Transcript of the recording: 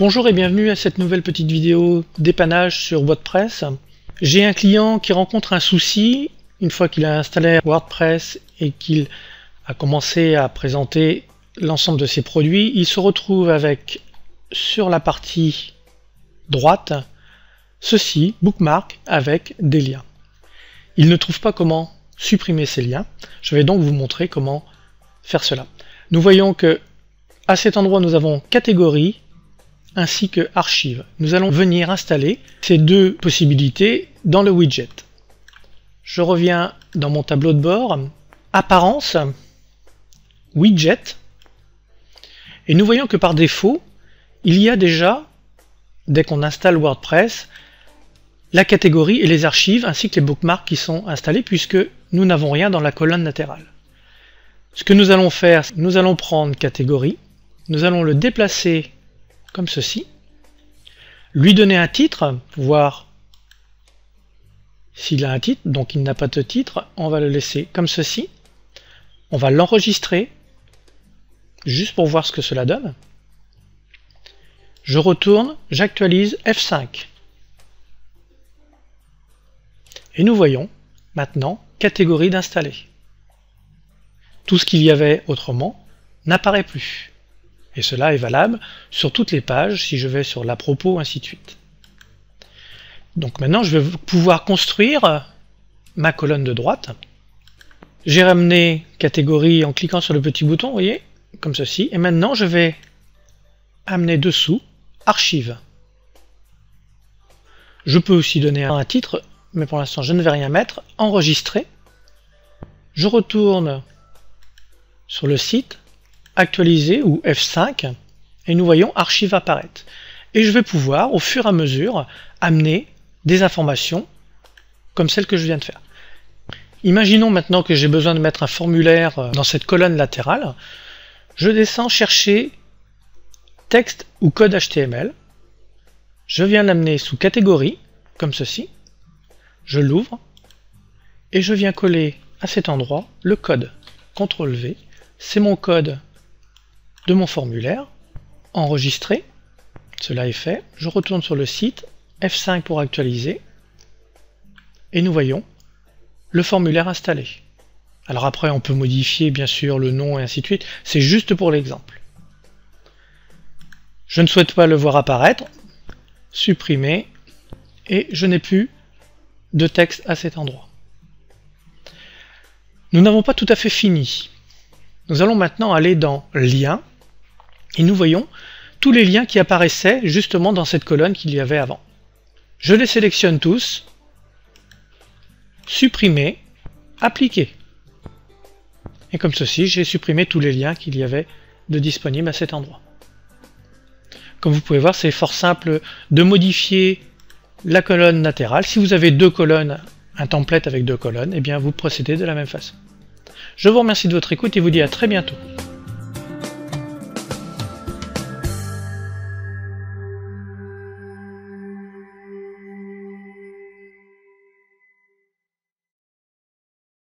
Bonjour et bienvenue à cette nouvelle petite vidéo dépannage sur WordPress. J'ai un client qui rencontre un souci une fois qu'il a installé WordPress et qu'il a commencé à présenter l'ensemble de ses produits. Il se retrouve avec, sur la partie droite, ceci, bookmark avec des liens. Il ne trouve pas comment supprimer ces liens. Je vais donc vous montrer comment faire cela. Nous voyons que à cet endroit nous avons catégorie ainsi que archives. Nous allons venir installer ces deux possibilités dans le widget. Je reviens dans mon tableau de bord, apparence, widget, et nous voyons que par défaut, il y a déjà, dès qu'on installe WordPress, la catégorie et les archives ainsi que les bookmarks qui sont installés puisque nous n'avons rien dans la colonne latérale. Ce que nous allons faire, nous allons prendre catégorie, nous allons le déplacer comme ceci, lui donner un titre, voir s'il a un titre, donc il n'a pas de titre, on va le laisser comme ceci, on va l'enregistrer, juste pour voir ce que cela donne. Je retourne, j'actualise F5. Et nous voyons maintenant catégorie d'installer. Tout ce qu'il y avait autrement n'apparaît plus. Et cela est valable sur toutes les pages, si je vais sur l'à propos, ainsi de suite. Donc maintenant, je vais pouvoir construire ma colonne de droite. J'ai ramené catégorie en cliquant sur le petit bouton, vous voyez, comme ceci. Et maintenant, je vais amener dessous archives. Je peux aussi donner un titre, mais pour l'instant, je ne vais rien mettre. Enregistrer. Je retourne sur le site. Actualiser ou F5 et nous voyons archives apparaître. Et je vais pouvoir au fur et à mesure amener des informations comme celle que je viens de faire. Imaginons maintenant que j'ai besoin de mettre un formulaire dans cette colonne latérale. Je descends chercher texte ou code HTML. Je viens l'amener sous catégorie comme ceci. Je l'ouvre et je viens coller à cet endroit le code. CTRL V, c'est mon code de mon formulaire, enregistrer, cela est fait, je retourne sur le site, F5 pour actualiser, et nous voyons le formulaire installé. Alors après on peut modifier bien sûr le nom et ainsi de suite, c'est juste pour l'exemple. Je ne souhaite pas le voir apparaître, supprimer, et je n'ai plus de texte à cet endroit. Nous n'avons pas tout à fait fini. Nous allons maintenant aller dans Liens, et nous voyons tous les liens qui apparaissaient justement dans cette colonne qu'il y avait avant. Je les sélectionne tous, supprimer, appliquer. Et comme ceci, j'ai supprimé tous les liens qu'il y avait de disponibles à cet endroit. Comme vous pouvez voir, c'est fort simple de modifier la colonne latérale. Si vous avez deux colonnes, un template avec deux colonnes, eh bien vous procédez de la même façon. Je vous remercie de votre écoute et vous dis à très bientôt.